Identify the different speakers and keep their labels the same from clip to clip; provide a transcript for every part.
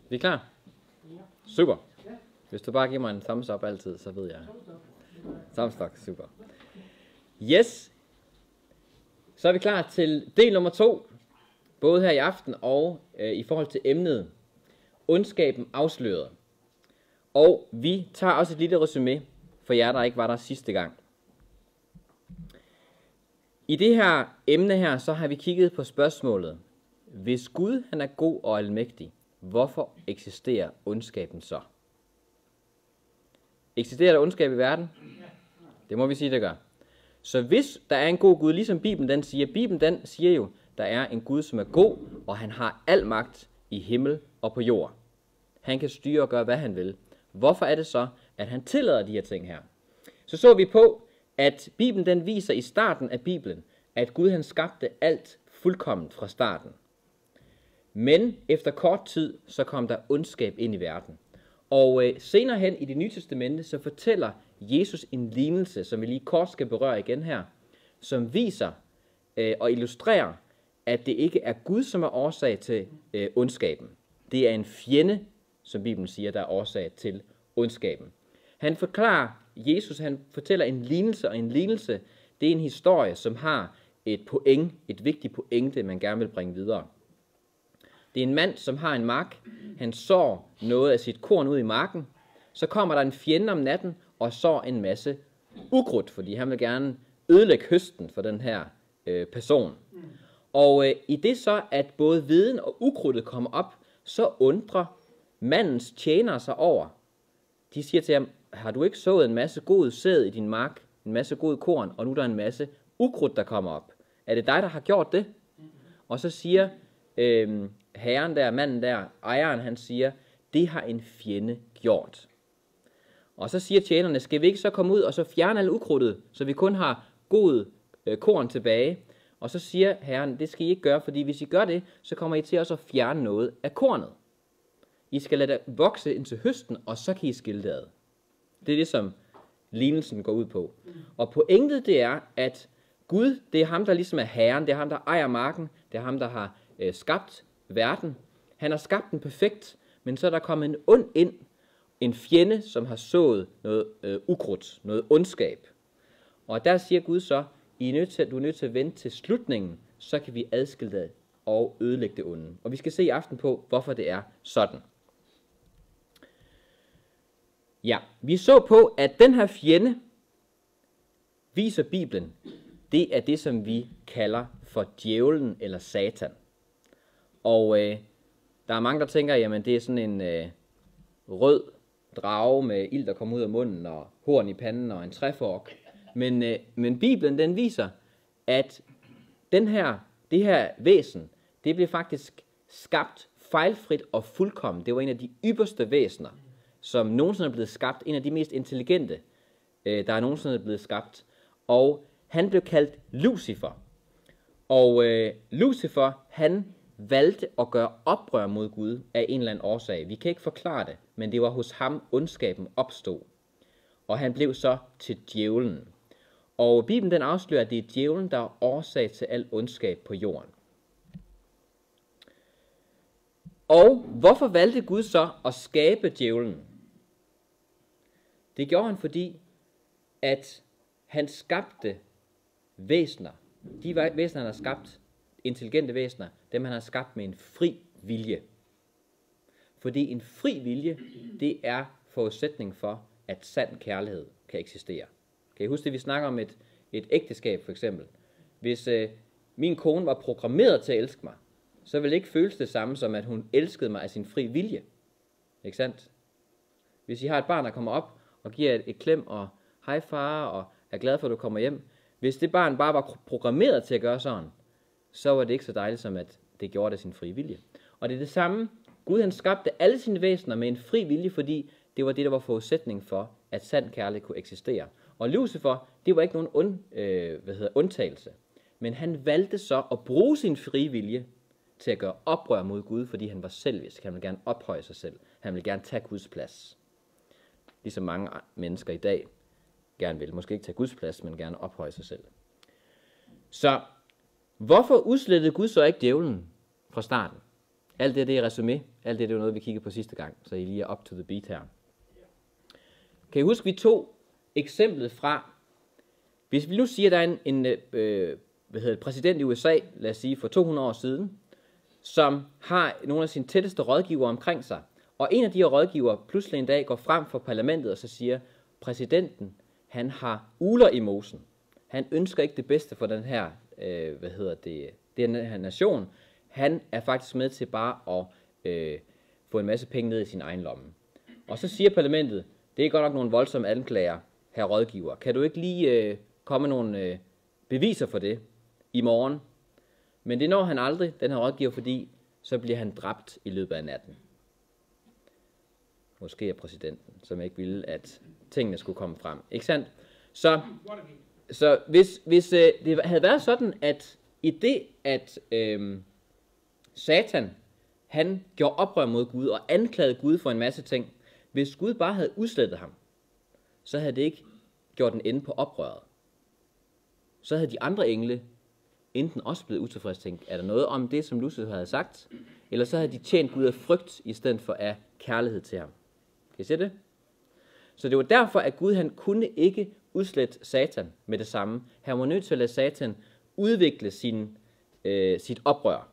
Speaker 1: Vi er klar? Super. Hvis du bare giver mig en thumbs up altid, så ved jeg. Thumbs up, super. Yes. Så er vi klar til del nummer 2. Både her i aften og i forhold til emnet. Ondskaben afsløret. Og vi tager også et lille resumé for jer, der ikke var der sidste gang. I det her emne her, så har vi kigget på spørgsmålet. Hvis Gud han er god og almægtig, hvorfor eksisterer ondskaben så? Eksisterer der ondskab i verden? Det må vi sige, det gør. Så hvis der er en god Gud, ligesom Bibelen den siger jo, der er en Gud, som er god, og han har al magt i himmel og på jord. Han kan styre og gøre, hvad han vil. Hvorfor er det så, at han tillader de her ting her? Så vi på, at Bibelen den viser i starten af Bibelen, at Gud han skabte alt fuldkomment fra starten. Men efter kort tid, så kom der ondskab ind i verden. Og senere hen i Det Nye Testamente, så fortæller Jesus en lignelse, som vi lige kort skal berøre igen her, som viser og illustrerer, at det ikke er Gud, som er årsag til ondskaben. Det er en fjende, som Bibelen siger, der er årsag til ondskaben. Han fortæller en lignelse, og en lignelse, det er en historie, som har et vigtigt pointe, man gerne vil bringe videre. Det er en mand, som har en mark. Han sår noget af sit korn ud i marken. Så kommer der en fjende om natten og sår en masse ukrudt, fordi han vil gerne ødelægge høsten for den her person. Og i det så, at både viden og ukrudtet kommer op, så undrer mandens tjenere sig over. De siger til ham, har du ikke sået en masse god sæd i din mark, en masse god korn, og nu er der en masse ukrudt, der kommer op. Er det dig, der har gjort det? Og så siger herren der, manden der, ejeren, han siger, det har en fjende gjort. Og så siger tjenerne, skal vi ikke så komme ud og så fjerne alt ukrudtet, så vi kun har god korn tilbage? Og så siger herren, det skal I ikke gøre, fordi hvis I gør det, så kommer I til også at fjerne noget af kornet. I skal lade det vokse indtil høsten, og så kan I skille det ad. Det er det, som lignelsen går ud på. Og pointet det er, at Gud, det er ham, der ligesom er herren, det er ham, der ejer marken, det er ham, der har skabt verden. Han har skabt den perfekt, men så er der kommet en ond ind, en fjende, som har sået noget ukrudt, noget ondskab. Og der siger Gud så, du er nødt til at vente til slutningen, så kan vi adskille det og ødelægge det onde. Og vi skal se i aften på, hvorfor det er sådan. Ja, vi så på, at den her fjende, viser Bibelen, det er det, som vi kalder for djævlen eller satan. Og der er mange, der tænker, jamen det er sådan en rød drage med ild, der kommer ud af munden, og horn i panden og en træfork. Men Bibelen, den viser, at det her væsen, det blev faktisk skabt fejlfrit og fuldkommen. Det var en af de ypperste væsener, som nogensinde er blevet skabt. En af de mest intelligente, der er nogensinde blevet skabt. Og han blev kaldt Lucifer. Og Lucifer, han valgte at gøre oprør mod Gud af en eller anden årsag. Vi kan ikke forklare det, men det var hos ham, ondskaben opstod. Og han blev så til djævlen. Og Bibelen den afslører, at det er djævlen, der er årsag til al ondskab på jorden. Og hvorfor valgte Gud så at skabe djævlen? Det gjorde han, fordi at han skabte væsener. De væsener, han har skabt, intelligente væsener, dem han har skabt med en fri vilje. Fordi en fri vilje, det er forudsætning for, at sand kærlighed kan eksistere. Kan I huske det, vi snakker om et ægteskab for eksempel? Hvis min kone var programmeret til at elske mig, så ville det ikke føles det samme som, at hun elskede mig af sin fri vilje. Ikke sandt? Hvis I har et barn, der kommer op og giver et klem og hej far og er glad for, at du kommer hjem. Hvis det barn bare var programmeret til at gøre sådan, så var det ikke så dejligt som, at det gjorde det sin fri vilje. Og det er det samme. Gud han skabte alle sine væsener med en fri vilje, fordi det var det, der var forudsætning for, at sand kærlighed kunne eksistere. Og Lucifer, det var ikke nogen undtagelse. Men han valgte så at bruge sin frie vilje til at gøre oprør mod Gud, fordi han var selvisk. Han ville gerne ophøje sig selv. Han ville gerne tage Guds plads. Ligesom mange mennesker i dag gerne vil. Måske ikke tage Guds plads, men gerne ophøje sig selv. Så hvorfor udslettede Gud så ikke djævlen fra starten? Alt det er resumé. Alt det er noget, vi kiggede på sidste gang, så I lige er up to the beat her. Kan I huske, vi tog eksemplet fra, hvis vi nu siger, at der er en præsident i USA, lad os sige for 200 år siden, som har nogle af sine tætteste rådgivere omkring sig, og en af de her rådgivere pludselig en dag går frem for parlamentet og så siger, præsidenten, han har uler i mosen. Han ønsker ikke det bedste for den her, den her nation. Han er faktisk med til bare at få en masse penge ned i sin egen lomme. Og så siger parlamentet, det er godt nok nogle voldsomme anklager, herr rådgiver. Kan du ikke lige komme nogle beviser for det i morgen? Men det når han aldrig, den her rådgiver, fordi så bliver han dræbt i løbet af natten. Måske er præsidenten, som ikke ville, at tingene skulle komme frem. Ikke sandt? Så hvis det havde været sådan, at i det, at Satan, han gjorde oprør mod Gud og anklagede Gud for en masse ting, hvis Gud bare havde udslettet ham, så havde det ikke gjort en ende på oprøret. Så havde de andre engle enten også blevet utilfreds tænkt, er der noget om det, som Lucifer havde sagt, eller så havde de tjent Gud af frygt, i stedet for af kærlighed til ham. Kan I se det? Så det var derfor, at Gud han kunne ikke udslette Satan med det samme. Han var nødt til at lade Satan udvikle sit oprør.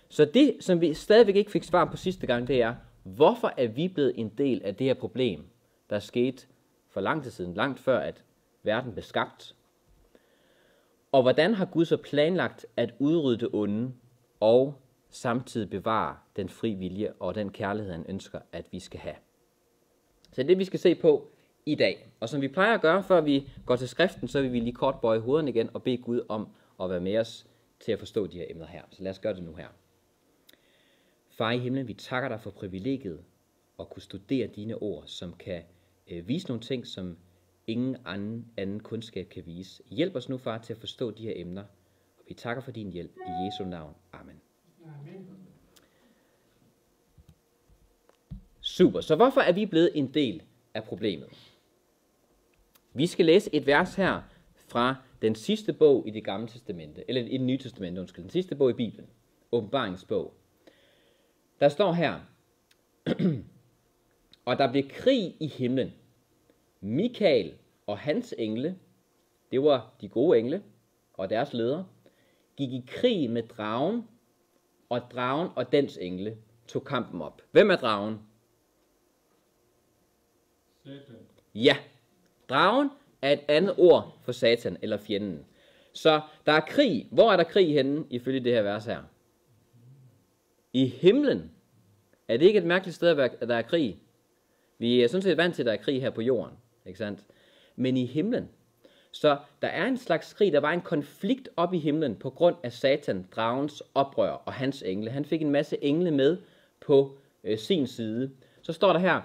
Speaker 1: Så det, som vi stadigvæk ikke fik svar på sidste gang, det er, hvorfor er vi blevet en del af det her problem, der skete for lang tid siden, langt før at verden blev skabt? Og hvordan har Gud så planlagt at udrydde det onde og samtidig bevare den fri vilje og den kærlighed, han ønsker, at vi skal have? Så det er det, vi skal se på i dag. Og som vi plejer at gøre, før vi går til skriften, så vil vi lige kort bøje hovederne igen og bede Gud om at være med os til at forstå de her emner her. Så lad os gøre det nu her. Far i himlen, vi takker dig for privilegiet at kunne studere dine ord, som kan vise nogle ting, som ingen anden kundskab kan vise. Hjælp os nu, far, til at forstå de her emner. Og vi takker for din hjælp i Jesu navn. Amen. Super. Så hvorfor er vi blevet en del af problemet? Vi skal læse et vers her fra den sidste bog i det gamle testamente, eller i det nye testamente, den sidste bog i Bibelen, Åbenbaringsbog. Der står her, og der blev krig i himlen. Mikael og hans engle, det var de gode engle og deres ledere, gik i krig med dragen og dens engle tog kampen op. Hvem er dragen?
Speaker 2: Satan.
Speaker 1: Ja, dragen er et andet ord for Satan eller fjenden. Så der er krig. Hvor er der krig henne ifølge det her vers her? I himlen. Er det ikke et mærkeligt sted, at der er krig? Vi er sådan set vant til, at der er krig her på jorden. Ikke sandt? Men i himlen. Så der er en slags krig. Der var en konflikt op i himlen på grund af Satan, dragens oprør og hans engle. Han fik en masse engle med på sin side. Så står der her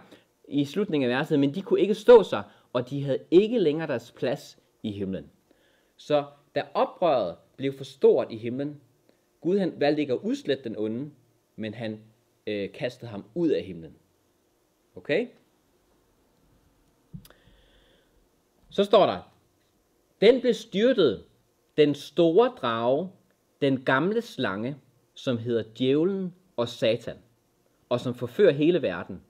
Speaker 1: i slutningen af verset, men de kunne ikke stå sig, og de havde ikke længere deres plads i himlen. Så da oprøret blev for stort i himlen, Gud han valgte ikke at udslette den onde, men han kastede ham ud af himlen. Okay? Så står der, den blev styrtet, den store drage, den gamle slange, som hedder djævlen og Satan, og som forfører hele verden,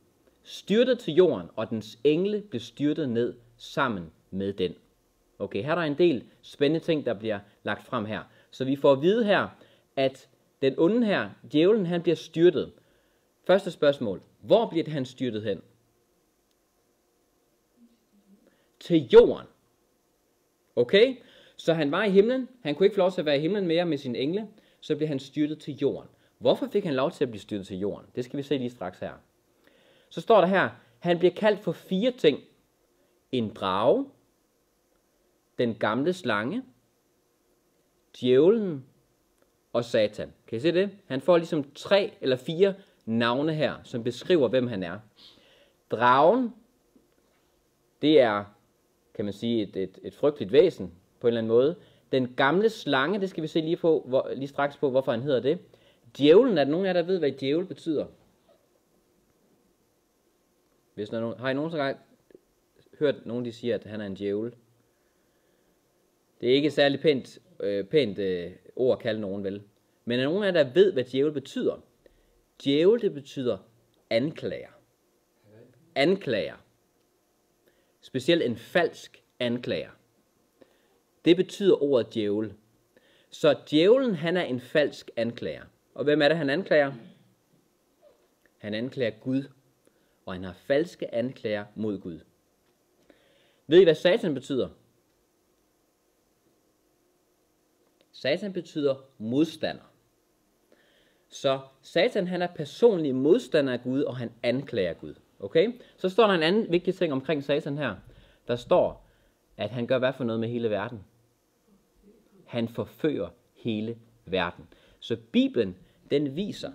Speaker 1: styrtet til jorden, og dens engle blev styrtet ned sammen med den. Okay, her er der en del spændende ting, der bliver lagt frem her. Så vi får at vide her, at den onde her, djævlen, han bliver styrtet. Første spørgsmål, hvor bliver han styrtet hen? Til jorden. Okay, så han var i himlen, han kunne ikke få lov til at være i himlen mere med sine engle, så blev han styrtet til jorden. Hvorfor fik han lov til at blive styrtet til jorden? Det skal vi se lige straks her. Så står der her, han bliver kaldt for 4 ting. En drage, den gamle slange, djævlen og Satan. Kan I se det? Han får ligesom 3 eller 4 navne her, som beskriver, hvem han er. Dragen, det er, kan man sige, et frygteligt væsen på en eller anden måde. Den gamle slange, det skal vi se lige straks på, hvorfor han hedder det. Djævlen, er der nogen af jer, der ved, hvad djævel betyder? Har I nogensinde hørt nogen, de siger, at han er en djævel? Det er ikke et særlig pænt ord at kalde nogen, vel? Men er nogen af jer, der ved, hvad djævel betyder? Djævel, det betyder anklager. Anklager. Specielt en falsk anklager. Det betyder ordet djævel. Så djævlen, han er en falsk anklager. Og hvem er det, han anklager? Han anklager Gud. Og han har falske anklager mod Gud. Ved I, hvad Satan betyder? Satan betyder modstander. Så Satan, han er personlig modstander af Gud, og han anklager Gud. Okay? Så står der en anden vigtig ting omkring Satan her. Der står, at han gør hvad for noget med hele verden? Han forfører hele verden. Så Bibelen, den viser,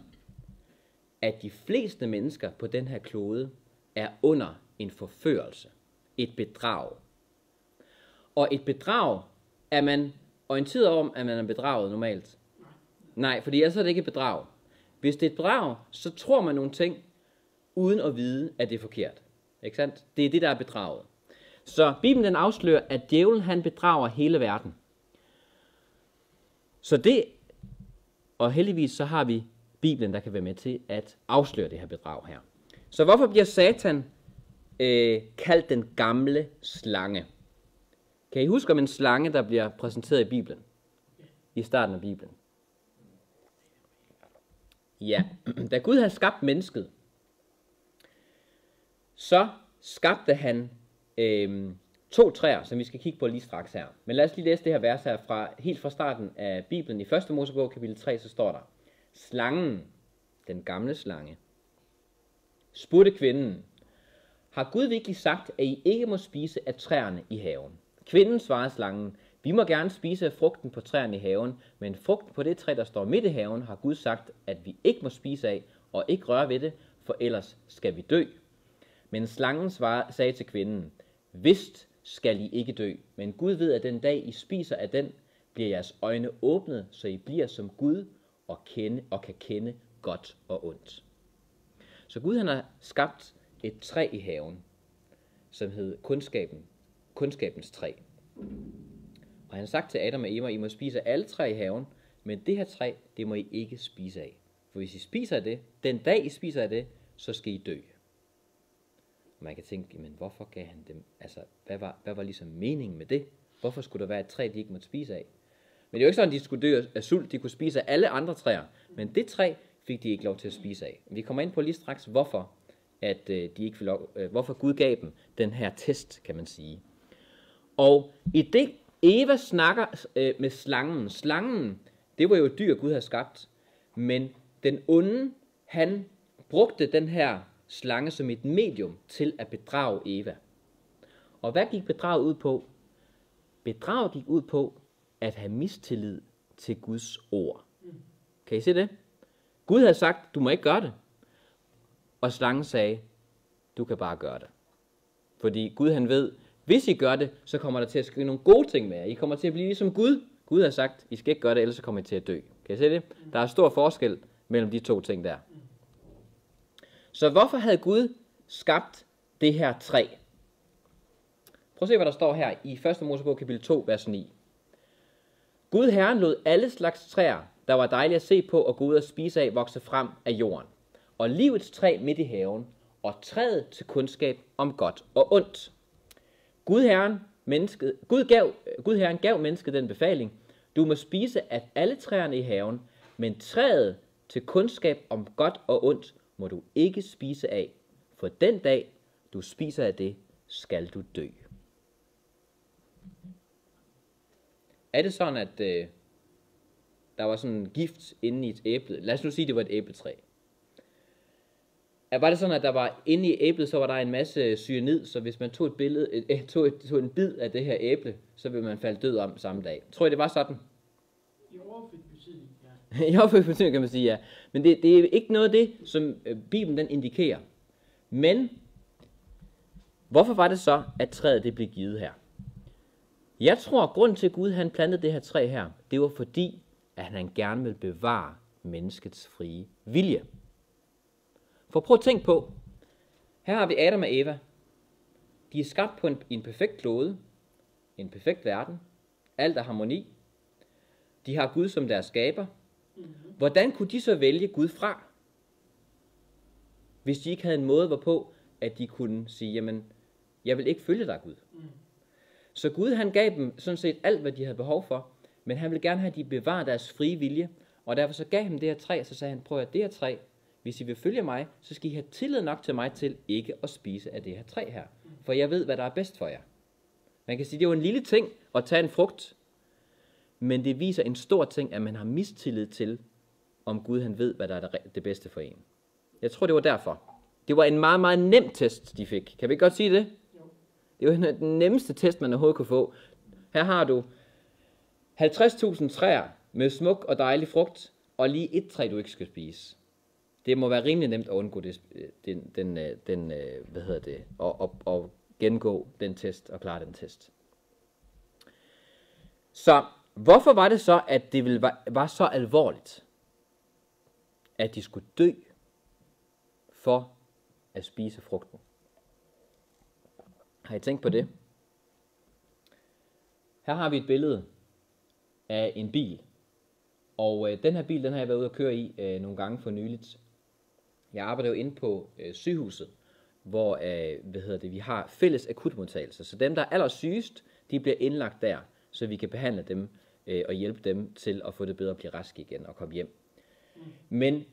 Speaker 1: at de fleste mennesker på den her klode er under en forførelse. Et bedrag. Og et bedrag, er man orienteret om, at man er bedraget normalt? Nej, fordi ellers er det ikke et bedrag. Hvis det er et bedrag, så tror man nogle ting, uden at vide, at det er forkert. Ikke sandt? Det er det, der er bedraget. Så Bibelen den afslører, at djævlen han bedrager hele verden. Så det, og heldigvis så har vi Bibelen, der kan være med til at afsløre det her bedrag her. Så hvorfor bliver Satan kaldt den gamle slange? Kan I huske om en slange, der bliver præsenteret i Bibelen? I starten af Bibelen. Ja, da Gud havde skabt mennesket, så skabte han 2 træer, som vi skal kigge på lige straks her. Men lad os lige læse det her vers her helt fra starten af Bibelen. I 1. Mosebog kapitel 3, så står der: Slangen, den gamle slange, spurgte kvinden: Har Gud virkelig sagt, at I ikke må spise af træerne i haven? Kvinden svarede slangen: Vi må gerne spise af frugten på træerne i haven, men frugten på det træ, der står midt i haven, har Gud sagt, at vi ikke må spise af og ikke røre ved det, for ellers skal vi dø. Men slangen sagde til kvinden: Vist skal I ikke dø, men Gud ved, at den dag I spiser af den, bliver jeres øjne åbnet, så I bliver som Gud og kan kende godt og ondt. Så Gud han har skabt et træ i haven, som hed kundskabens træ. Og han har sagt til Adam og Eva: I må spise af alle træer i haven, men det her træ, det må I ikke spise af. For hvis I spiser af det, den dag I spiser af det, så skal I dø. Og man kan tænke, men hvorfor gav han dem, altså hvad var ligesom meningen med det? Hvorfor skulle der være et træ, de ikke måtte spise af? Men det er jo ikke sådan, at de skulle dø af sult, de kunne spise af alle andre træer. Men det træ fik de ikke lov til at spise af. Vi kommer ind på lige straks, hvorfor hvorfor Gud gav dem den her test, kan man sige. Og i det Eva snakker med slangen. Slangen, det var jo et dyr, Gud havde skabt. Men den onde, han brugte den her slange som et medium til at bedrage Eva. Og hvad gik bedraget ud på? Bedraget gik ud på at have mistillid til Guds ord. Kan I se det? Gud havde sagt, du må ikke gøre det. Og slangen sagde, du kan bare gøre det. Fordi Gud han ved, hvis I gør det, så kommer der til at ske nogle gode ting med jer. I kommer til at blive ligesom Gud. Gud har sagt, I skal ikke gøre det, ellers så kommer I til at dø. Kan I se det? Der er stor forskel mellem de 2 ting der. Så hvorfor havde Gud skabt det her træ? Prøv at se, hvad der står her i 1. Mosebog kapitel 2, vers 9. Gud Herren lod alle slags træer, der var dejlige at se på og gå ud og spise af, vokse frem af jorden. Og livets træ midt i haven, og træet til kundskab om godt og ondt. Gud Herren gav mennesket den befaling: Du må spise af alle træerne i haven, men træet til kundskab om godt og ondt må du ikke spise af, for den dag du spiser af det, skal du dø. Er det sådan, at der var sådan en gift inde i et æble? Lad os nu sige, det var et æbletræ. Var det sådan, at der var inde i æblet, så var der en masse cyanid, så hvis man tog en bid af det her æble, så ville man falde død om samme dag? Tror I, det var sådan?
Speaker 2: I overført betydning, ja.
Speaker 1: I overført betydning, kan man sige, ja. Men det er ikke noget af det, som Bibelen den indikerer. Men hvorfor var det så, at træet det blev givet her? Jeg tror, at grunden til, at Gud han plantede det her træ her, det var fordi, at han gerne ville bevare menneskets frie vilje. For prøv at tænke på, her har vi Adam og Eva. De er skabt på en perfekt klode, en perfekt verden. Alt er harmoni. De har Gud som deres skaber. Hvordan kunne de så vælge Gud fra? Hvis de ikke havde en måde, hvorpå at de kunne sige, jamen, jeg vil ikke følge dig, Gud. Så Gud, han gav dem sådan set alt, hvad de havde behov for, men han ville gerne have, at de bevarer deres frie vilje, og derfor så gav han det her træ, så sagde han, prøv at det her træ, hvis I vil følge mig, så skal I have tillid nok til mig til ikke at spise af det her træ her, for jeg ved, hvad der er bedst for jer. Man kan sige, det er jo en lille ting at tage en frugt, men det viser en stor ting, at man har mistillid til, om Gud han ved, hvad der er det bedste for en. Jeg tror, det var derfor. Det var en meget, meget nem test, de fik. Kan vi godt sige det? Jo. Det var den nemmeste test, man overhovedet kunne få. Her har du 50.000 træer med smuk og dejlig frugt, og lige et træ, du ikke skal spise. Det må være rimelig nemt at undgå og gennemgå den test og klare den test. Så hvorfor var det så, at det var så alvorligt, at de skulle dø for at spise frugten? Har I tænkt på det? Her har vi et billede af en bil. Og den her bil, den har jeg været ude at køre i nogle gange for nyligt. Jeg arbejder jo inde på sygehuset, hvor vi har fælles akutmodtagelser. Så dem, der er allersygest, de bliver indlagt der, så vi kan behandle dem og hjælpe dem til at få det bedre at blive raske igen og komme hjem. Men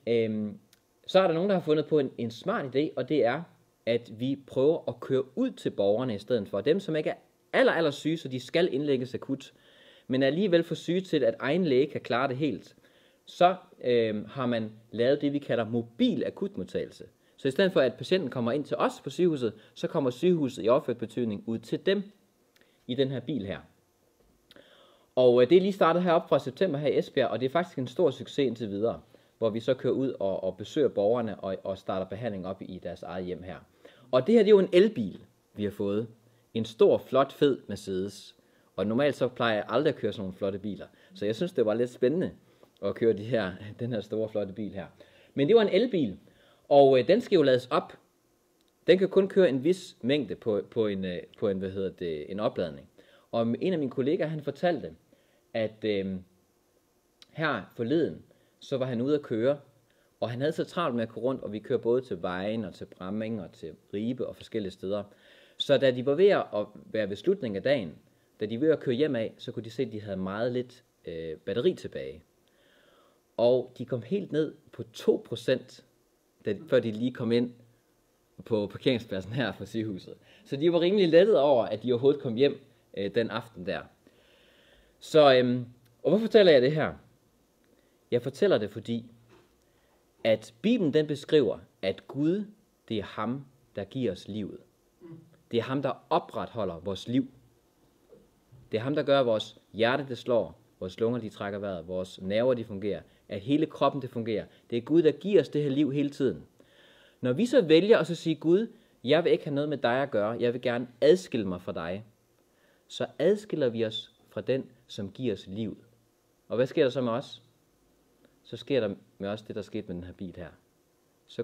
Speaker 1: så er der nogen, der har fundet på en smart idé, og det er, at vi prøver at køre ud til borgerne i stedet for. Dem, som ikke er allersyge, så de skal indlægges akut, men er alligevel for syge til, at egen læge kan klare det helt, så har man lavet det, vi kalder mobil akutmodtagelse. Så i stedet for, at patienten kommer ind til os på sygehuset, så kommer sygehuset i overført betydning ud til dem i den her bil her. Og det er lige startet heroppe fra september her i Esbjerg, og det er faktisk en stor succes indtil videre, hvor vi så kører ud og besøger borgerne og starter behandling op i deres eget hjem her. Og det her, det er jo en elbil, vi har fået. En stor, flot, fed Mercedes. Og normalt så plejer jeg aldrig at køre sådan nogle flotte biler. Så jeg synes, det var lidt spændende at køre den her store, flotte bil her. Men det var en elbil, og den skal jo lades op. Den kan kun køre en vis mængde på en opladning. Og en af mine kollegaer, han fortalte, at her forleden, så var han ude at køre, og han havde så travlt med at køre rundt, og vi kører både til Vejen og til Bramming og til Ribe og forskellige steder. Så da de var ved at være ved slutningen af dagen, da de var ved at køre hjem af, så kunne de se, at de havde meget lidt batteri tilbage. Og de kom helt ned på 2%, før de lige kom ind på parkeringspladsen her for sygehuset. Så de var rimelig lettet over, at de overhovedet kom hjem den aften der. Så, og hvorfor fortæller jeg det her? Jeg fortæller det, fordi at Bibelen den beskriver, at Gud, det er ham, der giver os livet. Det er ham, der opretholder vores liv. Det er ham, der gør, at vores hjerte det slår, vores lunger de trækker vejret, vores nerver de fungerer, at hele kroppen det fungerer. Det er Gud, der giver os det her liv hele tiden. Når vi så vælger at så sige, Gud, jeg vil ikke have noget med dig at gøre, jeg vil gerne adskille mig fra dig, så adskiller vi os fra den, som giver os livet. Og hvad sker der så med os? Så sker der med os det, der skete med den her bil her. Så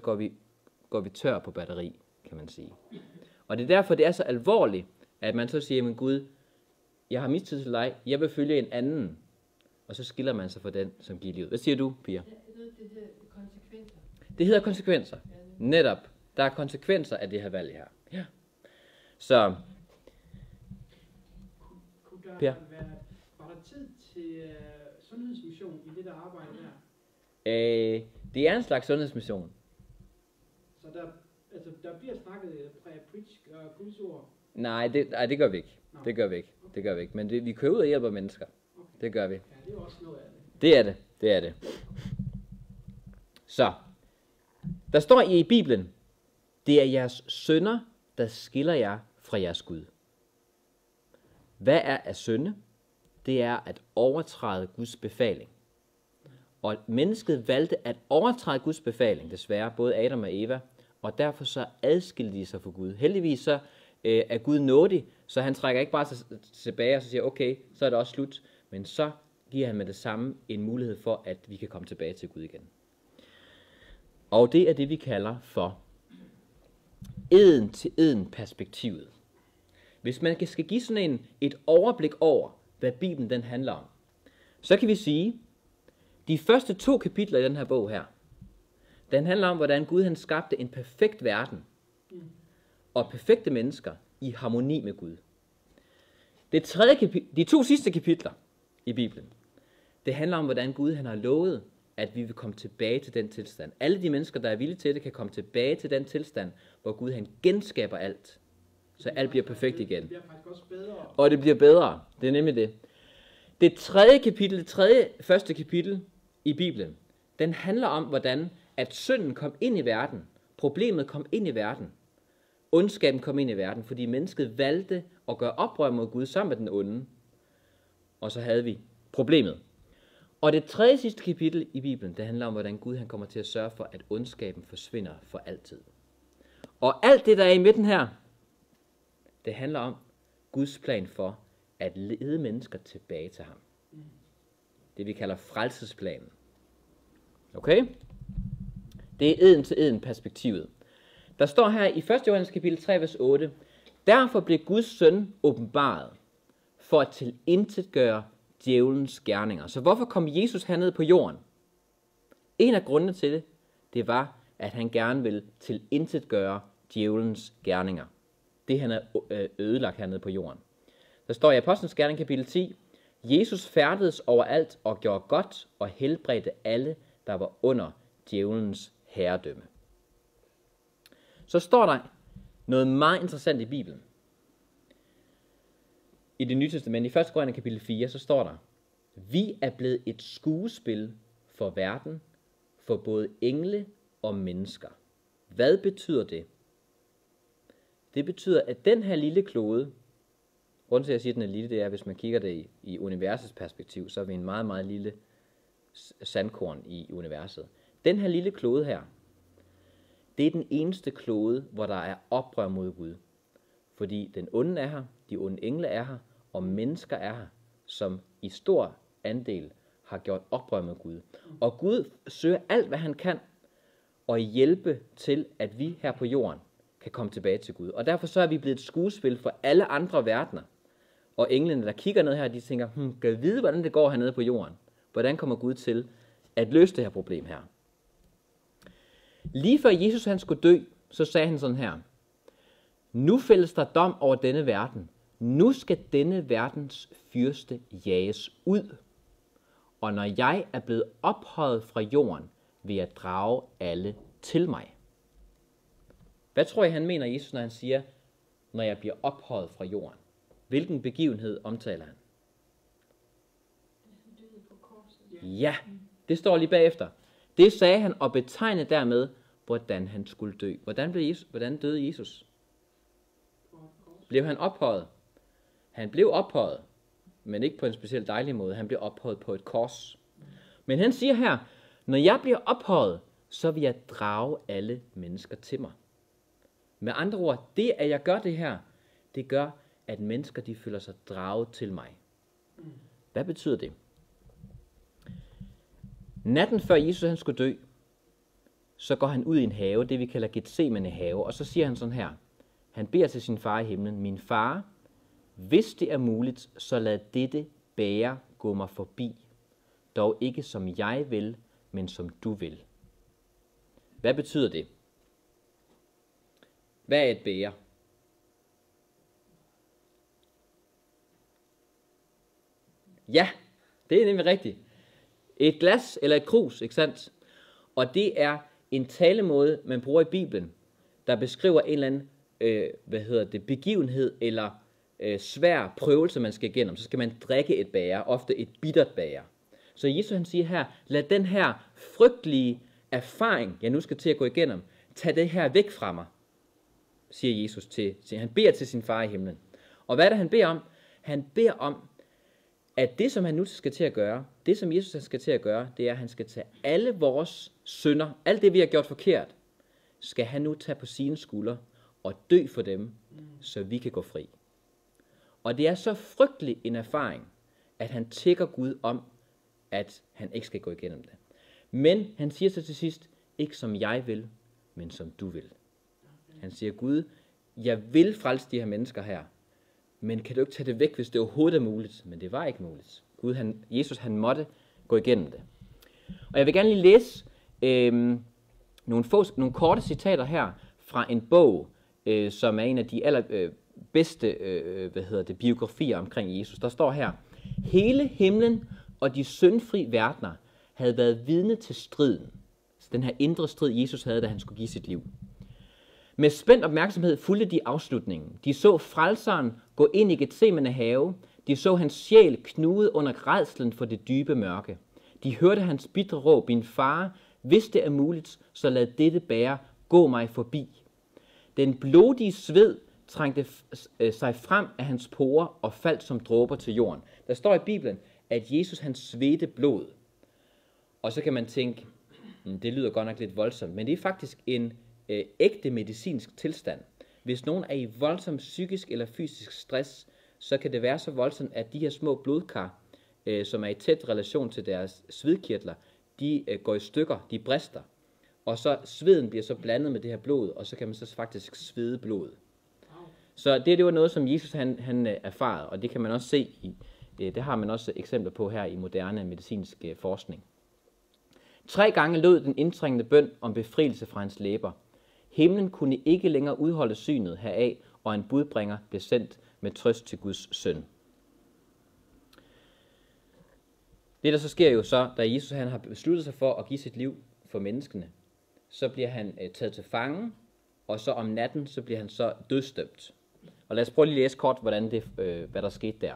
Speaker 1: går vi tør på batteri, kan man sige. Og det er derfor, det er så alvorligt, at man så siger, men Gud, jeg har mistid til dig, jeg vil følge en anden. Og så skiller man sig fra den, som giver livet. Hvad siger du, Pia?
Speaker 2: Det hedder konsekvenser.
Speaker 1: Det hedder konsekvenser. Netop. Der er konsekvenser af det her valg her. Ja. Så,
Speaker 2: Kunne der
Speaker 1: Per?
Speaker 2: var der tid til sundhedsmission i det der arbejde der?
Speaker 1: Det er en slags sundhedsmission.
Speaker 2: Så der bliver snakket preach og Guds ord?
Speaker 1: Nej, det gør vi ikke. Det gør vi ikke. Men vi kører ud og hjælper mennesker.
Speaker 2: Okay.
Speaker 1: Det gør vi.
Speaker 2: Ja, det er også noget af det.
Speaker 1: Det er det. Så, der står i Bibelen, det er jeres synder, der skiller jer fra jeres Gud. Hvad er at synde? Det er at overtræde Guds befaling. Og mennesket valgte at overtræde Guds befaling, desværre, både Adam og Eva, og derfor så adskilte de sig fra Gud. Heldigvis så er Gud nådig, så han trækker ikke bare tilbage og så siger, okay, så er det også slut, men så giver han med det samme en mulighed for, at vi kan komme tilbage til Gud igen. Og det er det, vi kalder for eden til eden perspektivet. Hvis man skal give sådan et overblik over, hvad Bibelen den handler om, så kan vi sige, De første 2 kapitler i den her bog her, den handler om, hvordan Gud han skabte en perfekt verden og perfekte mennesker i harmoni med Gud. De 2 sidste kapitler i Bibelen, det handler om, hvordan Gud han har lovet, at vi vil komme tilbage til den tilstand. Alle de mennesker, der er villige til det, kan komme tilbage til den tilstand, hvor Gud han genskaber alt, så alt bliver perfekt igen.
Speaker 2: Det bliver faktisk også bedre.
Speaker 1: Og det bliver bedre. Det er nemlig det. Det første kapitel i Bibelen, den handler om, hvordan at synden kom ind i verden. Problemet kom ind i verden. Ondskaben kom ind i verden, fordi mennesket valgte at gøre oprør mod Gud sammen med den onde. Og så havde vi problemet. Og det sidste kapitel i Bibelen, det handler om, hvordan Gud han kommer til at sørge for, at ondskaben forsvinder for altid. Og alt det, der er i midten her, det handler om Guds plan for at lede mennesker tilbage til ham. Det vi kalder frelsesplanen. Okay? Det er eden til eden perspektivet. Der står her i 1. Johannes kapitel 3, vers 8, derfor blev Guds søn åbenbaret for at tilintetgøre djævelens gerninger. Så hvorfor kom Jesus herned på jorden? En af grundene til det, det var, at han gerne ville tilintetgøre djævelens gerninger. Det han er ødelagt hernede på jorden. Der står i Apostlenes Gerning kapitel 10, Jesus færdedes overalt og gjorde godt og helbredte alle, der var under djævelens herredømme. Så står der noget meget interessant i Bibelen. I det nye testament, i 1. Korinther kapitel 4, så står der, vi er blevet et skuespil for verden, for både engle og mennesker. Hvad betyder det? Det betyder, at den her lille klode, grunden til at jeg siger, at den er lille, det er, hvis man kigger det i universets perspektiv, så er vi en meget, meget lille sandkorn i universet. Den her lille klode her, det er den eneste klode, hvor der er oprør mod Gud. Fordi den onde er her, de onde engle er her, og mennesker er her, som i stor andel har gjort oprør mod Gud. Og Gud søger alt, hvad han kan, og hjælpe til, at vi her på jorden kan komme tilbage til Gud. Og derfor så er vi blevet et skuespil for alle andre verdener. Og englene, der kigger ned her, de tænker, kan jeg vide, hvordan det går hernede på jorden? Hvordan kommer Gud til at løse det her problem her? Lige før Jesus han skulle dø, så sagde han sådan her, nu fældes der dom over denne verden. Nu skal denne verdens fyrste jages ud. Og når jeg er blevet ophøjet fra jorden, vil jeg drage alle til mig. Hvad tror I, han mener Jesus, når han siger, når jeg bliver ophøjet fra jorden? Hvilken begivenhed omtaler han? Ja, det står lige bagefter. Det sagde han og betegnede dermed, hvordan han skulle dø. Hvordan døde Jesus? Blev han ophøjet? Han blev ophøjet, men ikke på en specielt dejlig måde. Han blev ophøjet på et kors. Men han siger her, når jeg bliver ophøjet, så vil jeg drage alle mennesker til mig. Med andre ord, det at jeg gør det her, det gør, at mennesker de føler sig draget til mig. Hvad betyder det? Natten før Jesus han skulle dø, så går han ud i en have, det vi kalder Getsemane have, og så siger han sådan her. Han beder til sin far i himlen, min far, hvis det er muligt, så lad dette bæger gå mig forbi. Dog ikke som jeg vil, men som du vil. Hvad betyder det? Hvad er et bæger? Ja, det er nemlig rigtigt. Et glas eller et krus, ikke sandt? Og det er en talemåde, man bruger i Bibelen, der beskriver en eller anden begivenhed eller svær prøvelse, man skal igennem. Så skal man drikke et bæger, ofte et bittert bæger. Så Jesus han siger her, lad den her frygtelige erfaring, jeg nu skal til at gå igennem, tag det her væk fra mig, siger Jesus til. Han beder til sin far i himlen. Og hvad er det, han beder om? Han beder om, at det, som han nu skal til at gøre, det, som Jesus skal til at gøre, det er, at han skal tage alle vores synder, alt det, vi har gjort forkert, skal han nu tage på sine skuldre og dø for dem, så vi kan gå fri. Og det er så frygtelig en erfaring, at han tigger Gud om, at han ikke skal gå igennem det. Men han siger så til sidst, ikke som jeg vil, men som du vil. Han siger, Gud, jeg vil frelse de her mennesker her, men kan du ikke tage det væk, hvis det overhovedet er muligt? Men det var ikke muligt. Jesus han måtte gå igennem det. Og jeg vil gerne lige læse nogle korte citater her fra en bog, som er en af de allerbedste biografier omkring Jesus. Der står her: hele himlen og de syndfri verdener havde været vidne til striden. Så den her indre strid, Jesus havde, da han skulle give sit liv. Med spændt opmærksomhed fulgte de afslutningen. De så frelseren gå ind i Getsemane have. De så hans sjæl knude under rædslen for det dybe mørke. De hørte hans bitre råb: min far, hvis det er muligt, så lad dette bære, gå mig forbi. Den blodige sved trængte sig frem af hans porer og faldt som dråber til jorden. Der står i Bibelen, at Jesus han svedte blod. Og så kan man tænke, det lyder godt nok lidt voldsomt, men det er faktisk en ægte medicinsk tilstand. Hvis nogen er i voldsom psykisk eller fysisk stress, så kan det være så voldsomt, at de her små blodkar, som er i tæt relation til deres svedkirtler, de går i stykker, de brister. Og så sveden bliver så blandet med det her blod, og så kan man så faktisk svede blod. Så det var noget, som Jesus han erfarede, og det kan man også se i, det har man også eksempler på her i moderne medicinsk forskning. 3 gange lød den indtrængende bøn om befrielse fra hans læber. Himlen kunne ikke længere udholde synet heraf, og en budbringer blev sendt med trøst til Guds søn. Det der så sker jo så, da Jesus han har besluttet sig for at give sit liv for menneskene, så bliver han taget til fange, og så om natten, så bliver han så dødsdømt. Og lad os prøve lige at læse kort, hvad der skete der.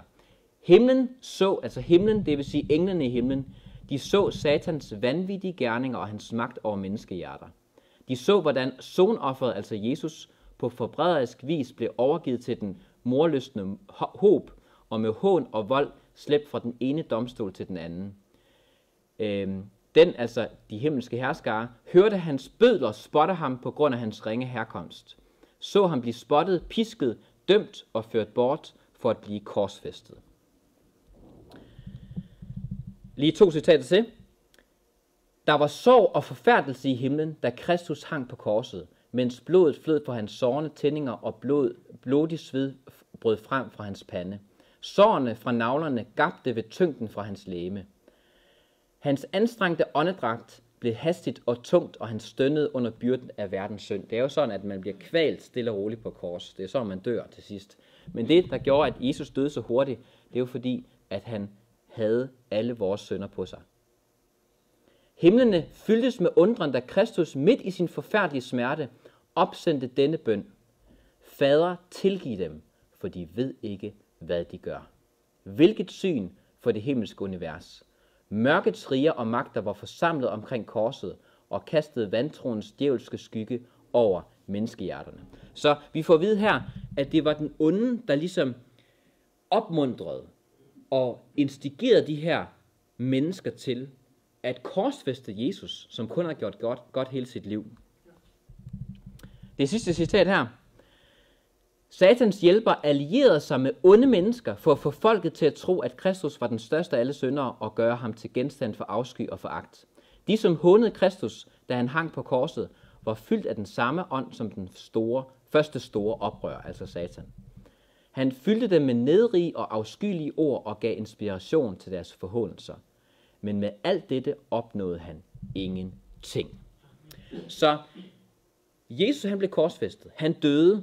Speaker 1: Himlen så, altså himlen, det vil sige englene i himlen, de så Satans vanvittige gerninger og hans magt over menneskehjerter. De så, hvordan sonofferet, altså Jesus, på forbrederisk vis blev overgivet til den morlystne håb, og med hån og vold slæbt fra den ene domstol til den anden. Altså de himmelske herskere, hørte hans bødler spotte ham på grund af hans ringe herkomst. Så ham blive spottet, pisket, dømt og ført bort for at blive korsfæstet. Lige 2 citater til. Der var sorg og forfærdelse i himlen, da Kristus hang på korset, mens blodet flød på hans sårende tændinger og blodig sved brød frem fra hans pande. Sårene fra naglerne gabte ved tyngden fra hans legeme. Hans anstrengte åndedragt blev hastigt og tungt, og han stønnede under byrden af verdens synd. Det er jo sådan, at man bliver kvalt stille og roligt på kors. Det er sådan, man dør til sidst. Men det, der gjorde, at Jesus døde så hurtigt, det er jo fordi, at han havde alle vores synder på sig. Himlene fyldtes med undren, da Kristus midt i sin forfærdelige smerte opsendte denne bøn: Fader, tilgiv dem, for de ved ikke, hvad de gør. Hvilket syn for det himmelske univers. Mørkets riger og magter var forsamlet omkring korset og kastede vantroens djævelske skygge over menneskehjerterne. Så vi får at vide her, at det var den onde, der ligesom opmuntrede og instigerede de her mennesker til at korsfæste Jesus, som kun har gjort godt hele sit liv. Det sidste citat her. Satans hjælper allierede sig med onde mennesker for at få folket til at tro, at Kristus var den største af alle syndere og gøre ham til genstand for afsky og foragt. De, som hånede Kristus, da han hang på korset, var fyldt af den samme ånd som den første store oprør, altså Satan. Han fyldte dem med nedrige og afskyelige ord og gav inspiration til deres forhånelser. Men med alt dette opnåede han ingenting. Så Jesus han blev korsfæstet. Han døde.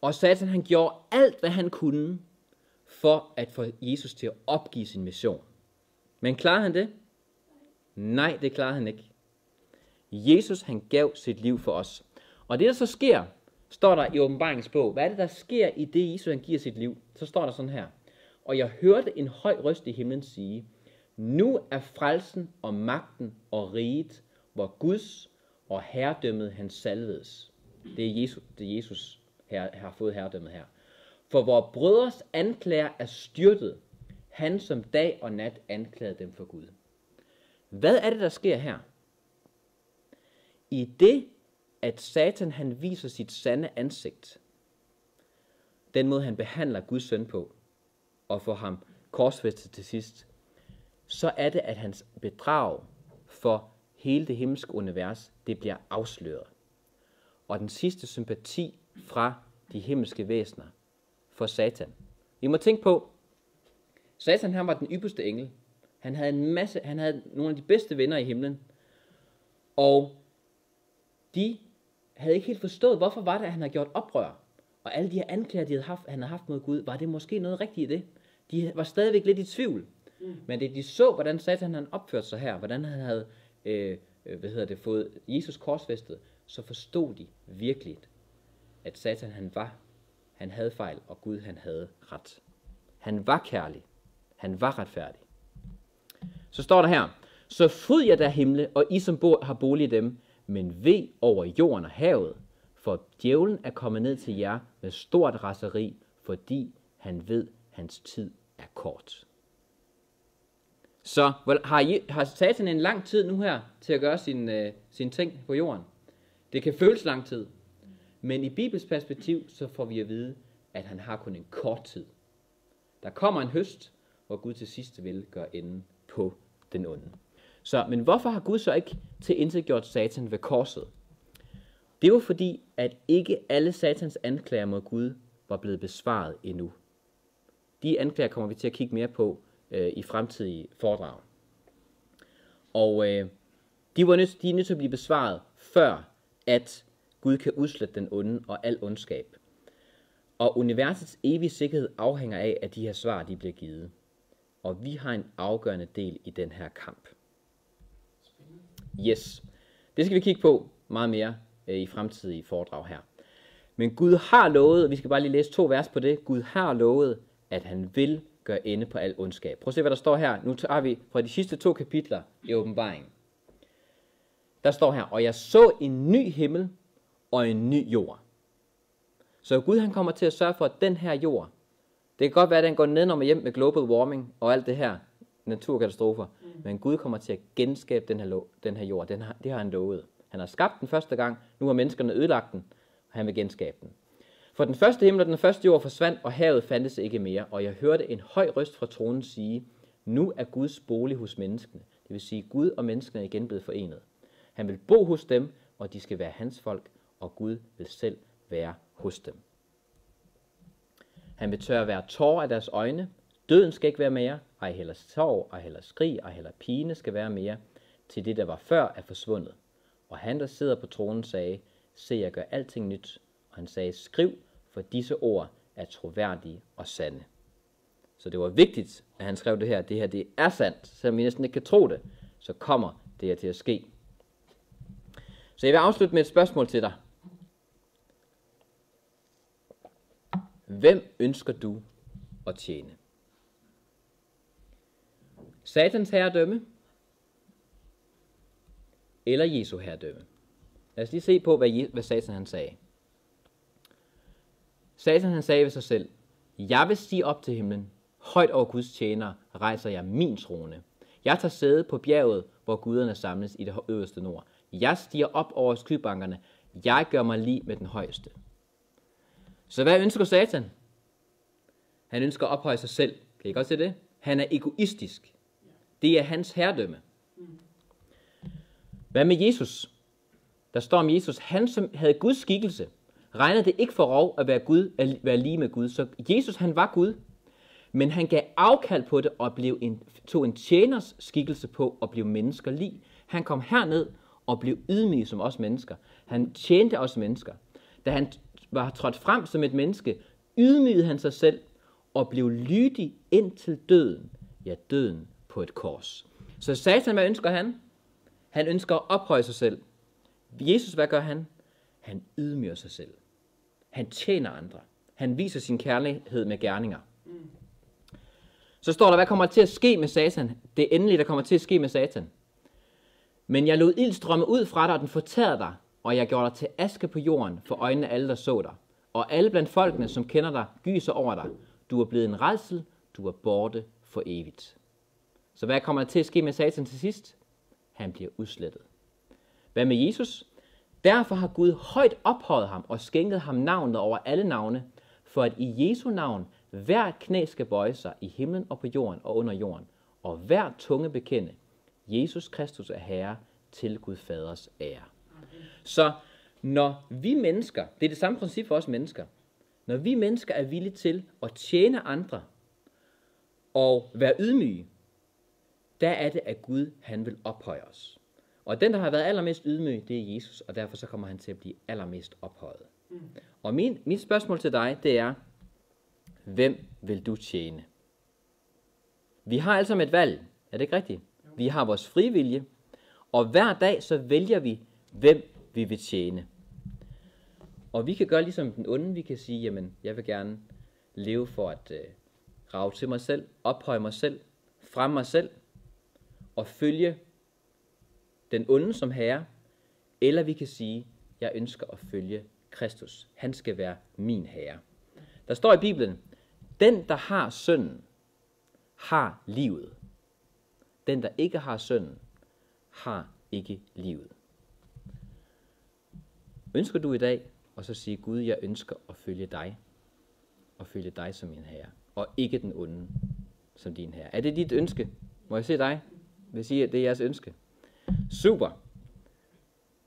Speaker 1: Og Satan han gjorde alt, hvad han kunne, for at få Jesus til at opgive sin mission. Men klarede han det? Nej, det klarede han ikke. Jesus han gav sit liv for os. Og det der så sker, står der i Åbenbaringens bog. Hvad er det, der sker i det, Jesus han giver sit liv? Så står der sådan her. Og jeg hørte en høj røst i himlen sige: Nu er frelsen og magten og riget, hvor Guds og herredømmet hans salvedes. Det er Jesus har fået herredømmet her. For hvor brødres anklager er styrtet, han som dag og nat anklagede dem for Gud. Hvad er det, der sker her? I det, at Satan han viser sit sande ansigt, den måde han behandler Guds søn på, og får ham korsfæstet til sidst, så er det, at hans bedrag for hele det himmelske univers, det bliver afsløret. Og den sidste sympati fra de himmelske væsener for Satan. Vi må tænke på, Satan han var den ypperste engel, Han havde nogle af de bedste venner i himlen. Og de havde ikke helt forstået, hvorfor var det, at han havde gjort oprør. Og alle de her anklager, han havde haft mod Gud, var det måske noget rigtigt i det? De var stadigvæk lidt i tvivl. Men det de så, hvordan Satan han opførte sig her, hvordan han havde fået Jesus korsfæstet, så forstod de virkelig, at Satan han havde fejl, og Gud han havde ret. Han var kærlig. Han var retfærdig. Så står der her, så fryd jer der himle, og I som har bolig i dem, men ved over jorden og havet, for djævlen er kommet ned til jer med stort raseri, fordi han ved, hans tid er kort. Så har Satan en lang tid nu her til at gøre sine ting på jorden? Det kan føles lang tid, men i Bibels perspektiv, så får vi at vide, at han har kun en kort tid. Der kommer en høst, hvor Gud til sidst vil gøre enden på den onde. Men hvorfor har Gud så ikke tilintetgjort Satan ved korset? Det var fordi, at ikke alle Satans anklager mod Gud var blevet besvaret endnu. De anklager kommer vi til at kigge mere på i fremtidige foredrag. Og de er nødt til at blive besvaret, før at Gud kan udslette den onde og al ondskab. Og universets evige sikkerhed afhænger af, at de her svar de bliver givet. Og vi har en afgørende del i den her kamp. Yes, det skal vi kigge på meget mere i fremtidige foredrag her. Men Gud har lovet, vi skal bare lige læse 2 vers på det. Gud har lovet, at han vil gøre ende på al ondskab. Prøv at se, hvad der står her. Nu tager vi fra de sidste 2 kapitler i åbenbaringen. Der står her, og jeg så en ny himmel og en ny jord. Så Gud han kommer til at sørge for, at den her jord, det kan godt være, at den går nedenom og hjem med global warming og alt det her naturkatastrofer, men Gud kommer til at genskabe den her jord. Det har han lovet. Han har skabt den første gang, nu har menneskerne ødelagt den, og han vil genskabe den. For den første himmel og den første jord forsvandt, og havet fandtes ikke mere, og jeg hørte en høj røst fra tronen sige, nu er Guds bolig hos menneskene. Det vil sige, Gud og menneskene er igen blevet forenet. Han vil bo hos dem, og de skal være hans folk, og Gud vil selv være hos dem. Han vil tørre hver tårer af deres øjne. Døden skal ikke være mere, ej heller sorg, ej heller skrig, ej heller pine skal være mere, til det, der var før, er forsvundet. Og han, der sidder på tronen, sagde, se, jeg gør alting nyt. Og han sagde, skriv, for disse ord er troværdige og sande. Så det var vigtigt, at han skrev det her. Det her, det er sandt. Selvom vi næsten ikke kan tro det, så kommer det her til at ske. Så jeg vil afslutte med et spørgsmål til dig. Hvem ønsker du at tjene? Satans herredømme eller Jesu herredømme? Lad os lige se på, hvad Satan han sagde. Satan han sagde ved sig selv, jeg vil stige op til himlen, højt over Guds tjenere rejser jeg min trone. Jeg tager sæde på bjerget, hvor guderne samles i det øverste nord. Jeg stiger op over skybankerne, jeg gør mig lig med den højeste. Så hvad ønsker Satan? Han ønsker at ophøje sig selv. Kan I godt se det? Han er egoistisk. Det er hans herredømme. Hvad med Jesus? Der står om Jesus, han som havde Guds skikkelse, regnede det ikke for rov at være lige med Gud. Så Jesus han var Gud, men han gav afkald på det og tog en tjeners skikkelse på at blive mennesker lig. Han kom herned og blev ydmyg som os mennesker. Han tjente os mennesker. Da han var trådt frem som et menneske, ydmygede han sig selv og blev lydig indtil døden. Ja, døden på et kors. Så Satan, hvad ønsker han? Han ønsker at ophøje sig selv. Jesus, hvad gør han? Han ydmyger sig selv. Han tjener andre. Han viser sin kærlighed med gerninger. Så står der, hvad kommer til at ske med Satan? Det er endeligt, der kommer til at ske med Satan. Men jeg lod ild strømme ud fra dig, og den fortærede dig, og jeg gjorde dig til aske på jorden for øjnene af alle, der så dig. Og alle blandt folkene, som kender dig, gyser over dig. Du er blevet en rædsel, du er borte for evigt. Så hvad kommer der til at ske med Satan til sidst? Han bliver udslettet. Hvad med Jesus? Derfor har Gud højt ophøjet ham og skænket ham navnet over alle navne, for at i Jesu navn hver knæ skal bøje sig i himlen og på jorden og under jorden, og hver tunge bekende, Jesus Kristus er Herre til Gud Faders ære. Så når vi mennesker, det er det samme princip for os mennesker, når vi mennesker er villige til at tjene andre og være ydmyge, der er det, at Gud, han vil ophøje os. Og den, der har været allermest ydmyg, det er Jesus, og derfor så kommer han til at blive allermest ophøjet. Og mit spørgsmål til dig, det er, hvem vil du tjene? Vi har altså et valg, er det ikke rigtigt? Vi har vores frivillige, og hver dag så vælger vi, hvem vi vil tjene. Og vi kan gøre ligesom den onde, vi kan sige, jamen, jeg vil gerne leve for at rage til mig selv, ophøje mig selv, fremme mig selv, og følge den onde som herre, eller vi kan sige, jeg ønsker at følge Kristus. Han skal være min herre. Der står i Bibelen, den der har synden, har livet. Den der ikke har synden, har ikke livet. Ønsker du i dag at så sige, Gud, jeg ønsker at følge dig, og følge dig som min herre, og ikke den onde som din herre. Er det dit ønske? Må jeg se dig? Vil sige, at det er jeres ønske. Super.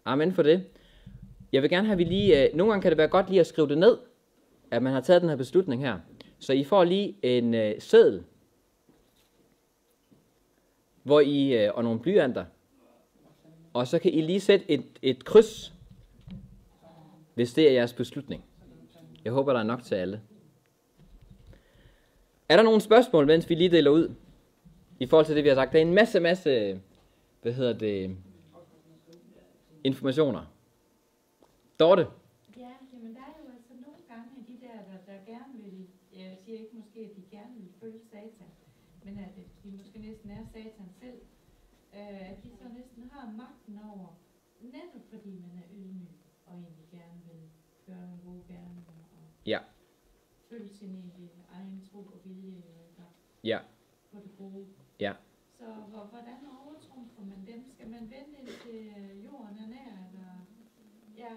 Speaker 1: Amen for det. Jeg vil gerne have, at vi lige, nogle gange kan det være godt lige at skrive det ned, at man har taget den her beslutning her. Så I får lige en seddel, hvor I, og nogle blyanter, og så kan I lige sætte et kryds, hvis det er jeres beslutning. Jeg håber, der er nok til alle. Er der nogle spørgsmål, mens vi lige deler ud, i forhold til det, vi har sagt? Der er en masse, informationer. Dorte?
Speaker 3: Ja, jamen der er jo altså nogle gange af de der gerne vil, jeg siger ikke måske, at de gerne vil følge Satan, men at de måske næsten er Satan selv, at de så næsten har magten over, netop fordi man er ydmyg, og egentlig gerne vil gøre nogle gode gerninger, og
Speaker 1: Ja.
Speaker 3: følge sin egen tro og vilje,
Speaker 1: Ja.
Speaker 3: på det gode.
Speaker 1: Ja.
Speaker 3: Så hvordan overtrumfer man dem? Skal man vente indtil jorden er nær, eller ja,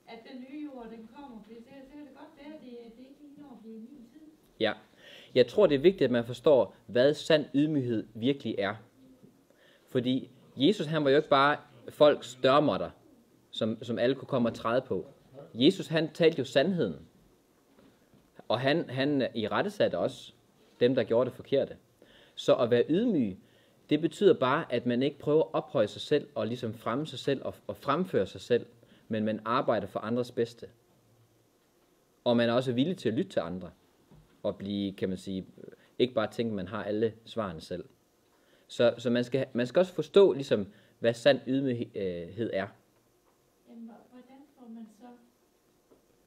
Speaker 3: at den nye jord, den kommer? For det kan det godt være, det ikke lige når at blive min tid.
Speaker 1: Ja. Jeg tror, det er vigtigt, at man forstår, hvad sand ydmyghed virkelig er. Fordi Jesus, han var jo ikke bare folks dørmåtter, som alle kunne komme og træde på. Jesus, han talte jo sandheden. Og han irettesatte også dem, der gjorde det forkerte. Så at være ydmyg, det betyder bare, at man ikke prøver at ophøje sig selv, og ligesom fremme sig selv, og fremføre sig selv, men man arbejder for andres bedste. Og man er også villig til at lytte til andre, og blive, kan man sige, ikke bare tænke, at man har alle svarene selv. Så man skal også forstå, ligesom, hvad sand ydmyghed er.
Speaker 3: Jamen, hvordan får man så,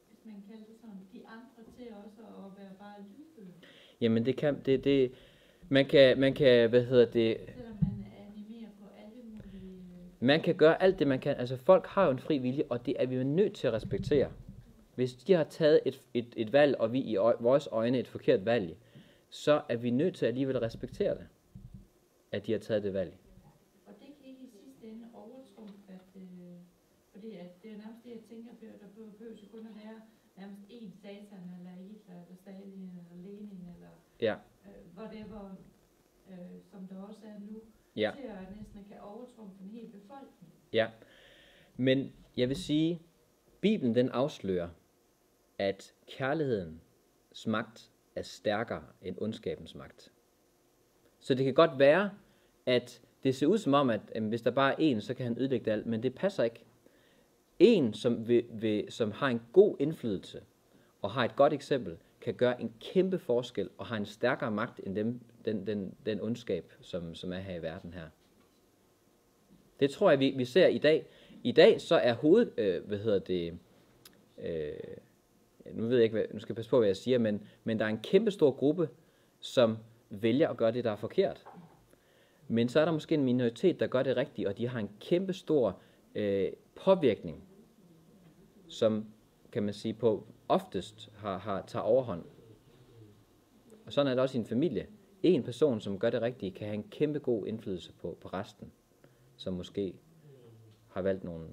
Speaker 3: hvis man kalder det sådan, de andre til også at være bare lydhøre?
Speaker 1: Jamen man kan,
Speaker 3: Selvom man animerer på alle mulige...
Speaker 1: man kan gøre alt det, man kan. Altså, folk har jo en fri vilje, og det er vi jo nødt til at respektere. Hvis de har taget et valg, og vi i vores øjne et forkert valg, så er vi nødt til at alligevel respektere det, at de har taget det valg.
Speaker 3: Og det kan ikke i sidste ende overtrumfe, fordi at det er nærmest det, jeg tænker på, der behøver kun at være nærmest én Satan, eller Hitler, eller Stalin, eller Lenin, eller
Speaker 1: Ja.
Speaker 3: whatever, som der også er nu,
Speaker 1: Ja.
Speaker 3: til at næsten kan overtrumfe en hel befolkning.
Speaker 1: Ja, men jeg vil sige, Bibelen den afslører, at kærlighedens magt er stærkere end ondskabens magt. Så det kan godt være, at det ser ud som om, at hvis der bare er én, så kan han ødelægge alt, men det passer ikke. En, som har en god indflydelse og har et godt eksempel, kan gøre en kæmpe forskel og har en stærkere magt end den ondskab, som er her i verden her. Det tror jeg, vi ser i dag. I dag så er nu ved jeg ikke, nu skal jeg passe på, hvad jeg siger, men der er en kæmpe stor gruppe, som vælger at gøre det, der er forkert. Men så er der måske en minoritet, der gør det rigtigt, og de har en kæmpe stor påvirkning, som, kan man sige, på oftest tager overhånd. Og sådan er det også i en familie. En person, som gør det rigtige, kan have en kæmpe god indflydelse på resten, som måske har valgt nogle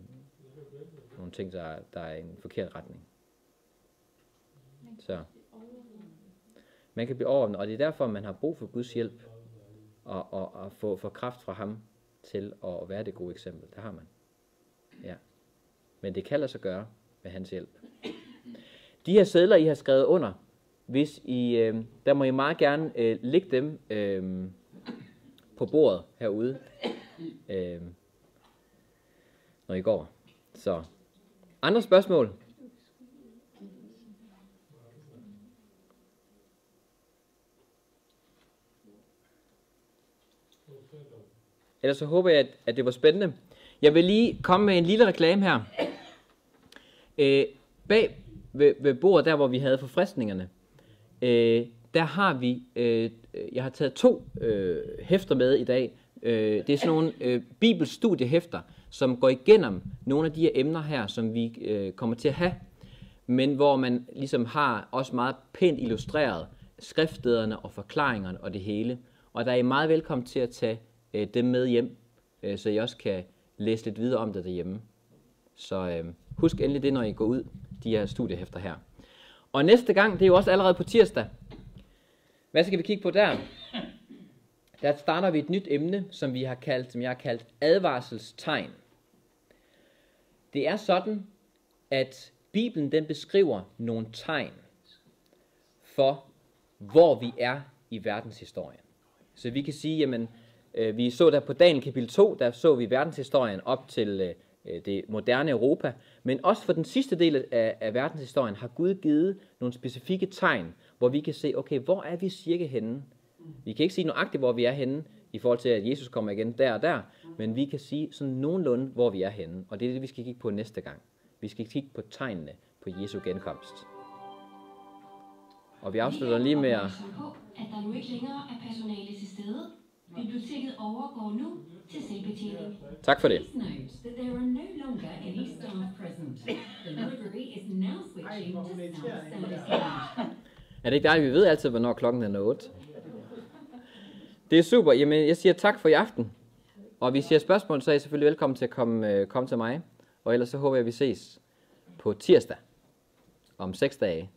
Speaker 1: ting, der er i en forkert retning. Så man kan blive overordnet, og det er derfor, man har brug for Guds hjælp, og få kraft fra ham til at være det gode eksempel. Det har man. Ja. Men det kan lade sig gøre med hans hjælp. De her sedler, I har skrevet under, hvis I, der må I meget gerne lægge dem på bordet herude, når I går. Så andre spørgsmål? Ellers så håber jeg, at det var spændende. Jeg vil lige komme med en lille reklame her. Bag ved bordet, der hvor vi havde forfriskningerne, der har vi, jeg har taget 2 hæfter med i dag. Det er sådan nogle bibelstudiehæfter, som går igennem nogle af de her emner her, som vi kommer til at have, men hvor man ligesom har også meget pænt illustreret skriftstederne og forklaringerne og det hele. Og der er I meget velkommen til at tage dem med hjem, så I også kan læse lidt videre om det derhjemme. Så husk endelig det, når I går ud, de her studiehæfter her. Og næste gang, det er jo også allerede på tirsdag. Hvad skal vi kigge på der? Der starter vi et nyt emne, som jeg har kaldt advarselstegn. Det er sådan, at Bibelen den beskriver nogle tegn for, hvor vi er i verdenshistorien. Så vi kan sige, jamen, vi så der på Daniel kapitel 2, der så vi verdenshistorien op til det moderne Europa, men også for den sidste del af verdenshistorien har Gud givet nogle specifikke tegn, hvor vi kan se, okay, hvor er vi cirka henne? Vi kan ikke sige nøjagtigt, hvor vi er henne, i forhold til, at Jesus kommer igen der og der, men vi kan sige sådan nogenlunde, hvor vi er henne, og det er det, vi skal kigge på næste gang. Vi skal kigge på tegnene på Jesu genkomst. Og vi afslutter lige med at
Speaker 4: der nu ikke længere er personale til stede. Biblioteket overgår nu til selvbetjening.
Speaker 1: Tak for det.
Speaker 4: Please note that there are no longer any staff present. The library is now switching to self-service mode.
Speaker 1: Er det ikke dejligt, vi ved altid, hvornår klokken er 8? Det er super. Jamen, jeg siger tak for i aften. Og hvis I har spørgsmål, så er I selvfølgelig velkommen til at komme til mig. Og ellers så håber jeg, at vi ses på tirsdag om 6 dage.